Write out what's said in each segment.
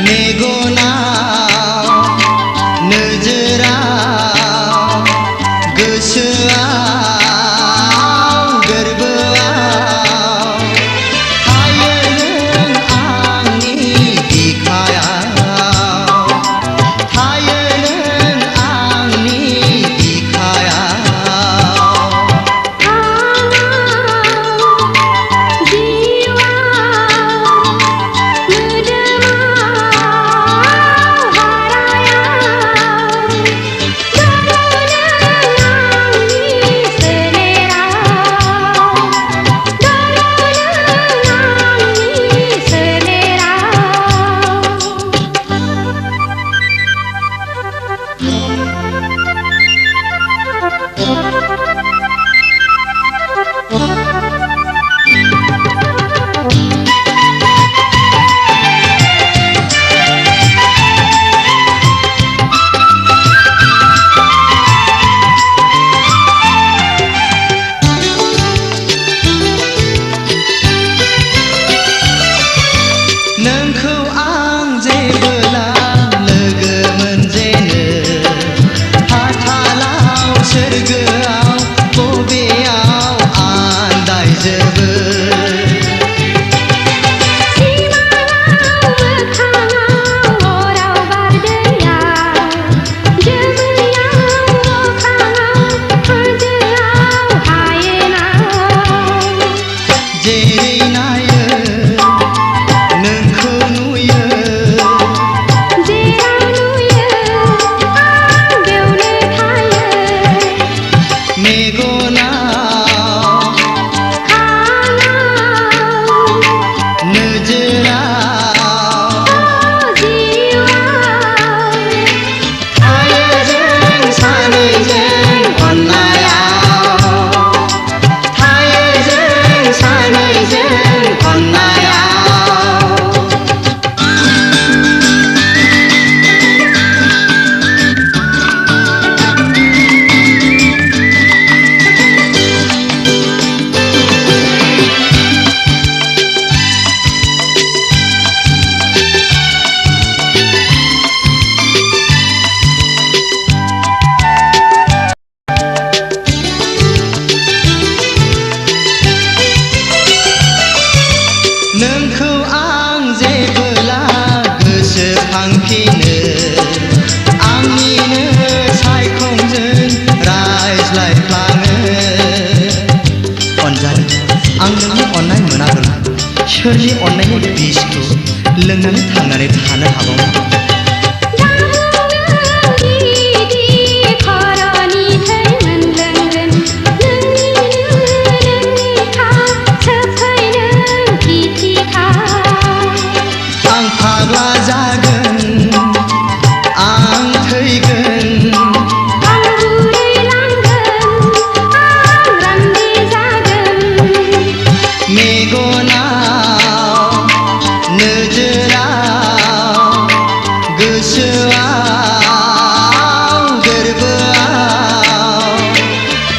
मेगनाव नोजोराव गोसोआव गोरबोआव थायो नों आंनि बिखायाव थायो नों आंनि बिखायाव नोंखौ आं जेबोला लोगो मोनजेनो हाथालाव सोरगोआव बबेयाव आन्दायजोबो जेरै नायो नोंखौ नुयो मेगनाव नोजोराव थायो जों सानैजों अननायाव थायो जों सानैजों अननायाव नोंखौ आं जेबोला गोसोखांफिनो आंनिनो सायखंजों रायज्लायफ्लाङो अनजालि आं नोंनि अननाय मोनाब्ला सोरनि अननायनि बिसखौ लोंनानै थांनानै थानो हाबावो आं फाग्ला जागोन आं थैगोन आं बुरैलांगोन आं रान्दि जागोन मेगनाव नोजोराव गोसोआव गोरबोआव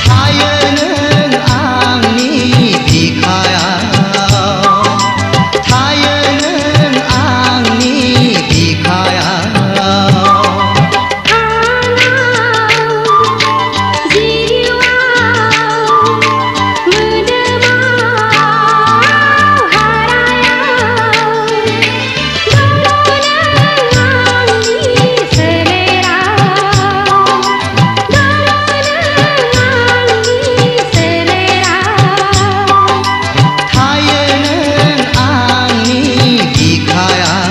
थायो नों आंनि बिखायाव थायो नों आंनि बिखायाव थायो नों आंनि बिखायाव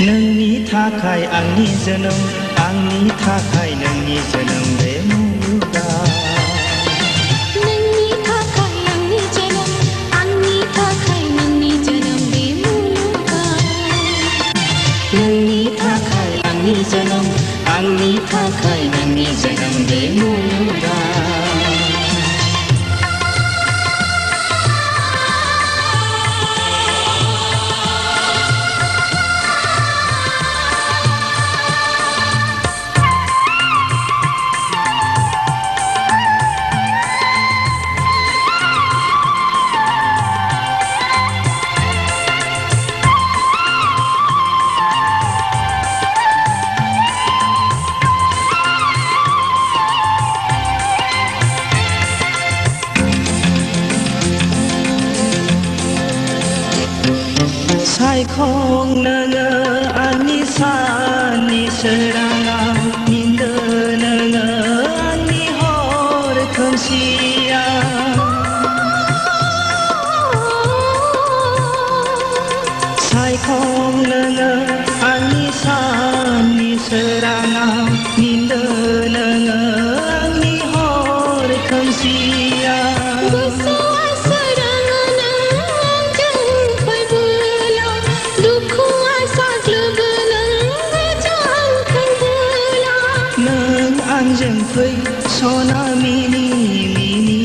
नोंनि थाखाय आंनि जोनोम आंनि थाखाय नोंनि जोनोम बे मुलुगाव नोंनि थाखाय आंनि जोनोम आंनि थाखाय नोंनि जोनोम बे मुलुगाव नोंनि थाखाय आंनि जोनोम आंनि थाखाय नोंनि जोनोम बे मुलुगाव सायखं नोङो आंनि साननि सोराङाव मिन्दो नोङो आंनि हर खोमसियाव सायखं नोङो आंनि साननि सोराङाव मिन्दो नोङो आंनि हर खोमसियाव आंजों फै सना मिनि मिनि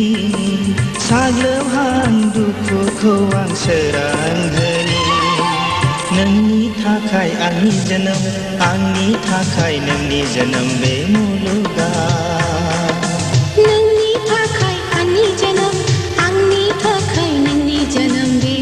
साग्लोबहां दुखुखौ आं सोरांहोनि नोंनि थाखाय आंनि जोनोम आंनि थाखाय नोंनि जोनोम बे मुलुगाव नोंनि थाखाय आंनि जोनोम आंनि थाखाय नोंनि जोनोम बे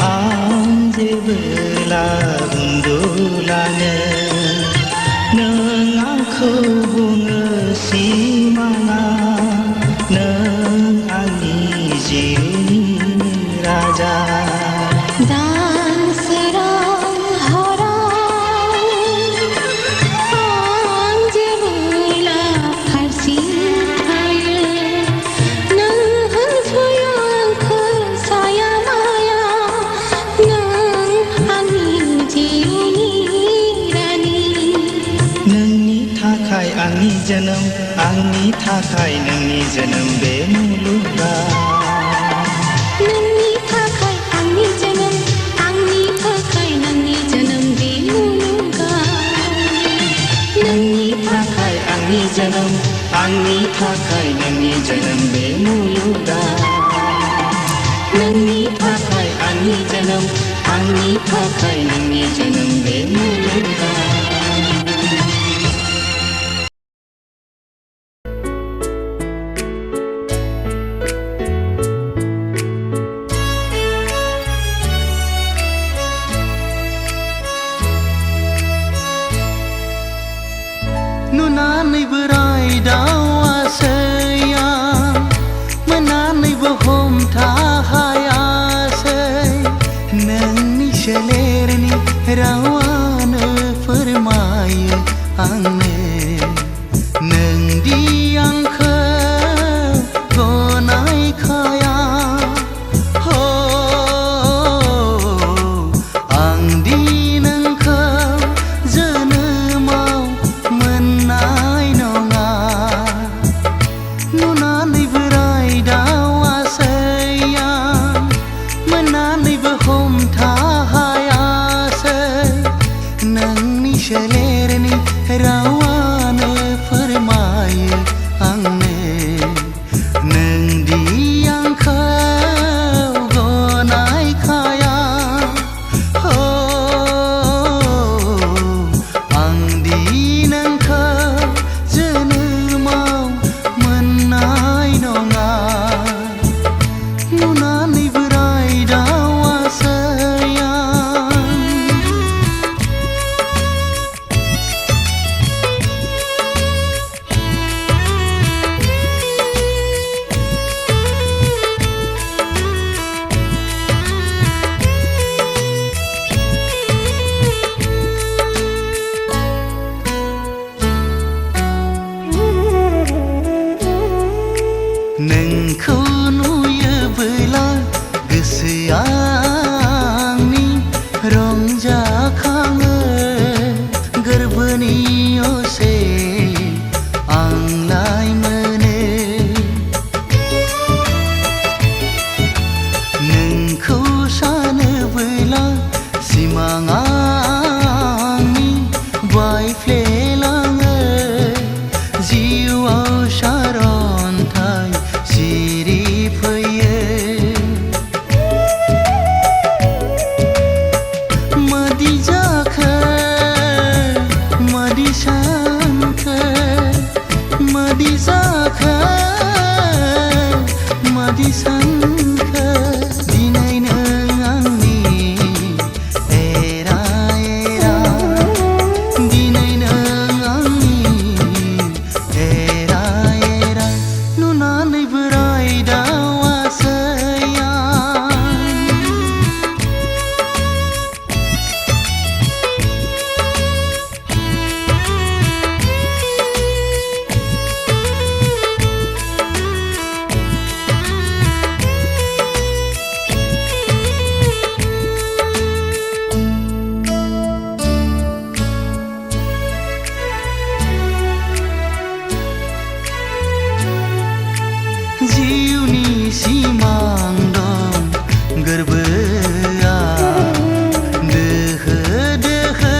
आं जेबोला उन्दुलाङो नों आंखौ बुङो सिमाङा नों आंनि जिउनि राजा आंनि जोनोम आंनि थाखाय नोंनि जोनोम बे मुलुगाव नोंनि थाखाय आंनि जोनोम आंनि थाखाय नोंनि जोनोम बे मुलुगाव नोंनि थाखाय आंनि जोनोम आंनि थाखाय नोंनि जोनोम बे मुलुगाव नोंनि थाखाय आंनि जोनोम आंनि थाखाय नोंनि जोनोम बे मुलुगाव नुनानैबो रायदावासै आं मोननानैबो हमथाहायासै नोंनि सोलेरनि रावानो फोरमायो नोंखौ नुयोबोला गोसोआ आंनि रंजाखाङो गोरबोनि असे आंलाय मोनो नोंखौ सानोबोला सिमाङा आंनि बायफ्लेलाङो जिउआव सारन्थाय सिरि फैयो मादि जाखो मादि सानखो मादि जाखो मादि सानखो दिनै नों आंनि एरा एरा दिनै नों आंनि एरा एरा नुनानै बोराय दावासैया जिउनि सिमां दं गोरबोआ दोहो दोहो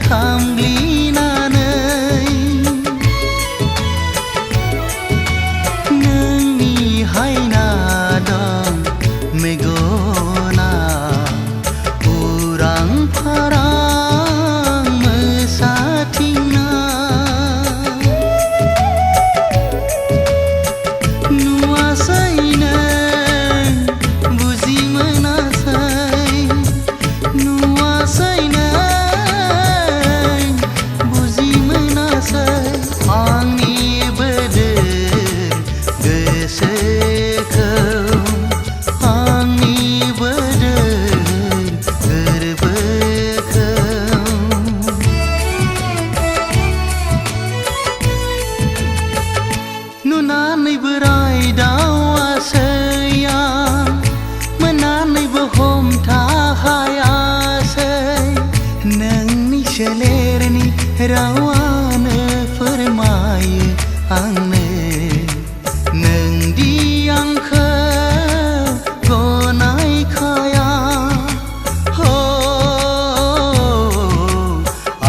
खामग्लिनानै नोंनि हायना दं मेगना उरां फारां मोसाथिंना नुवासै नों बुजि मोनासै नुवासै नों बुजि मोनासै आंनि बोदोर गोसोखौ आंनि बोदोर गोरबोखौ नुनानै बोराय दावासैया मोननानैबो हमथाहायासै नोंनि सोलेरनि रावानो फोरमायो आंनो नोंदि आंखौ गनायखाया हो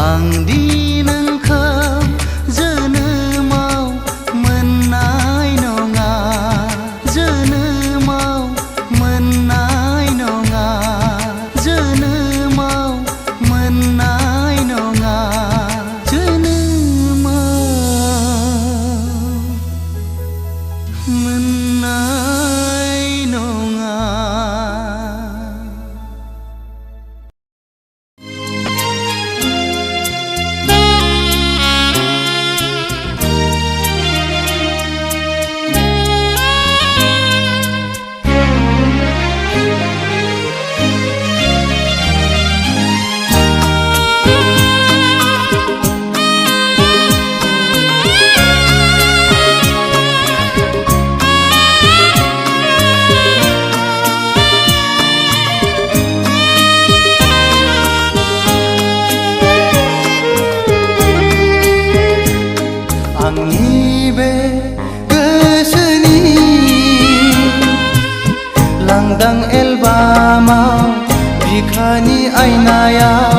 आंदि नोंखौ जोनोमाव मोननाय नङा जोनोमाव मोननाय नङा जोनोमाव मोननाय नङा जोनोमाव मोननाय नङा आंनि बे गोसोनि लांदां एलबामाव बिखानि आयनायाव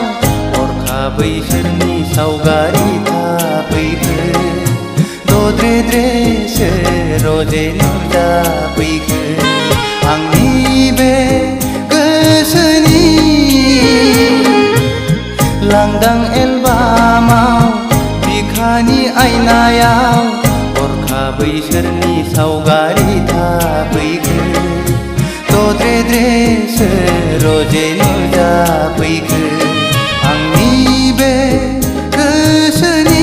हरखाबै सोरनि सावगारि थाफैखो दद्रेद्रेसो रजे नुजाफैखो आंनि बे गोसोनि लांदां एलबामाव बिखानि आयनायाव हरखाबै सोरनि सावगारि थाफैखो दद्रेद्रेसो रजे नुजाफैखो आंनि बे गोसोनि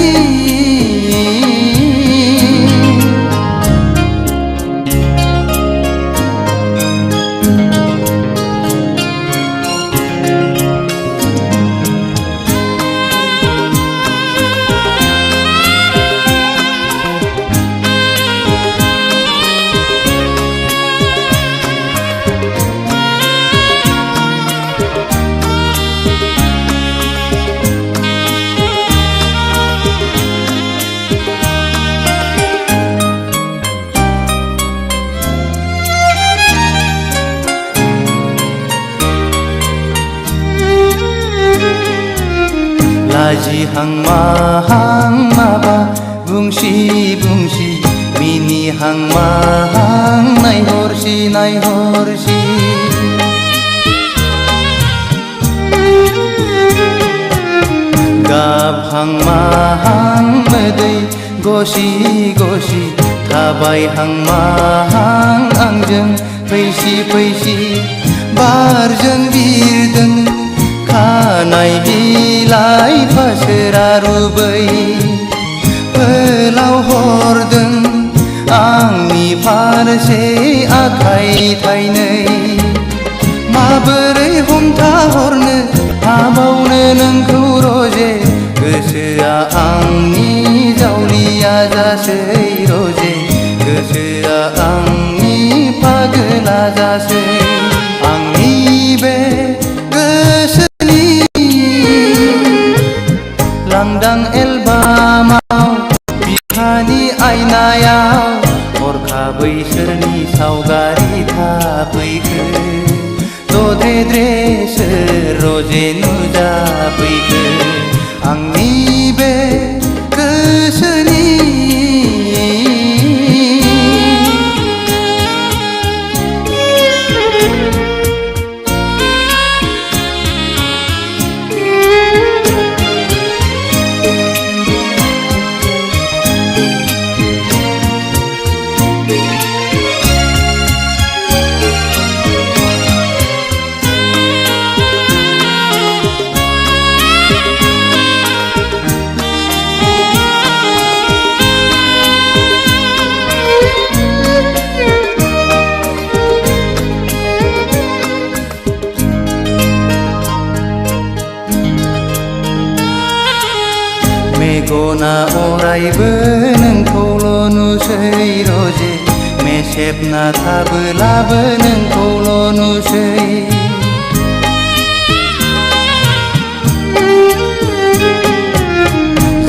लाजिहां माहां माबा बुंसि बुंसि मिनिहां माहां नायहरसि नायहरसि गाबहां माहां मोदै गसि गसि थाबायहां माहां आंजों फैसि फैसि बारजों बिरदों खानाय बिलाइ फासोरा रुबै फोलाव हरदों आंनि फारसे आखाइ थाइनै माबोरै हमथाहरनो हाबावनो नोंखौ रजे गोसोआ आंनि जावलिया जासै रजे गोसोआ आंनि पागला जासै आंनि बे गोसोनि लांदां एलबामाव बिखानि आयनायाव हरखाबै सोरनि सावगारि थाफैखो दद्रे सोर रजे नुजाफैखो आंनि बे गोसोनि मेगना अरायबो नोंखौल' नुसै रजे मेसेबना थाबोलाबो नोंखौल' नुसै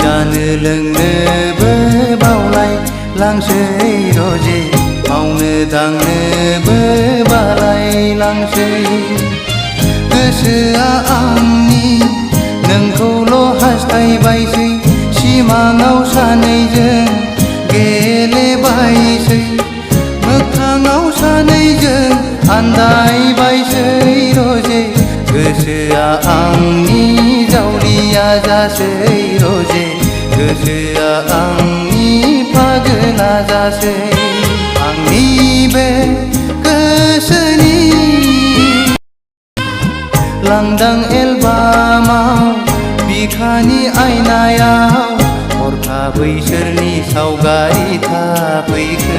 जानो लोंनोबो बावलाय लांसै रजे मावनो दांनोबो बालाय लांसै गोसोआ आंनि नोंखौल' हास्थायबायसै सिमाङाव सानैजों गेलेबायसै मोखाङाव सानैजों आन्दायबायसै रजे गोसोआ आंनि जावलिया जासै रजे गोसोआ आंनि पागला जासै आंनि बे गोसोनि लांदां एलबामाव बिखानि आयनायाव हरखाबै सोरनि सावगारि थाफैखो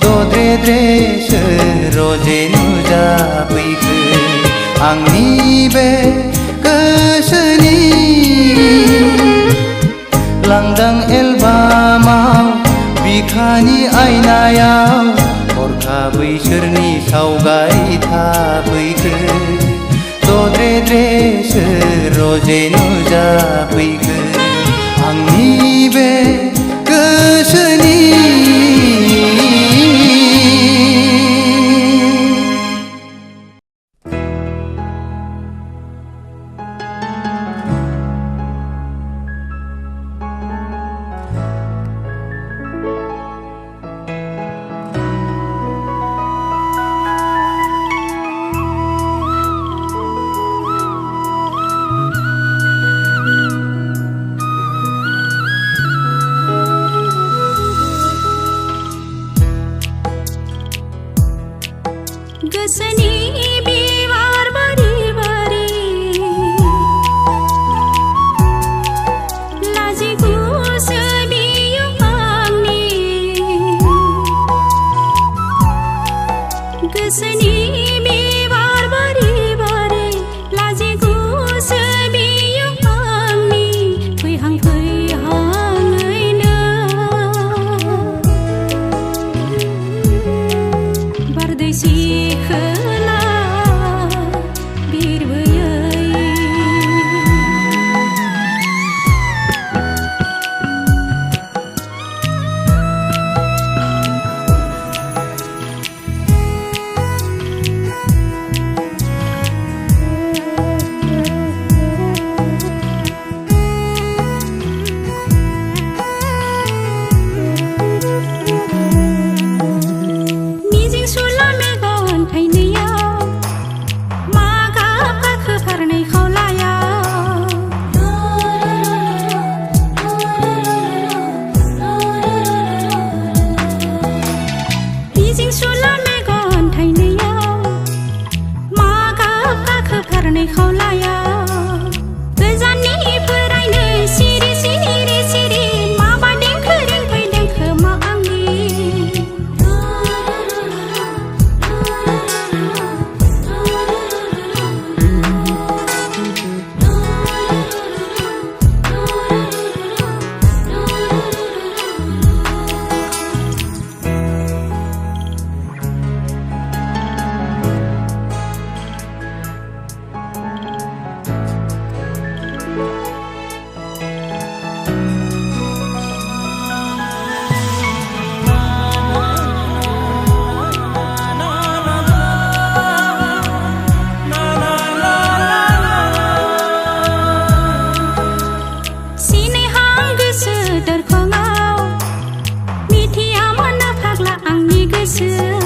दद्रे सोर रजे नुजाफैखो आंनि बे गोसोनि लांदां एलबामाव बिखानि आयनायाव हरखाबै सोरनि सावगारि थाफैखो दद्रे सोर रजे नुजाफैखो आंनि बे गोसोनि गोसोआ